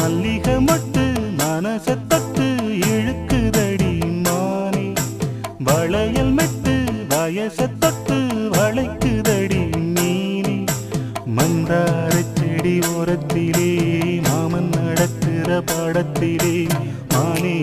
மல்லிகை மட்டு மனச தொட்டு இழுக்குதடி மானே வளையல் மெட்டு வயச தொட்டு வளைக்குதடி மீனே மந்தார செடி ஓரத்திலே மாமன் நடக்கிற படத்திலே மானே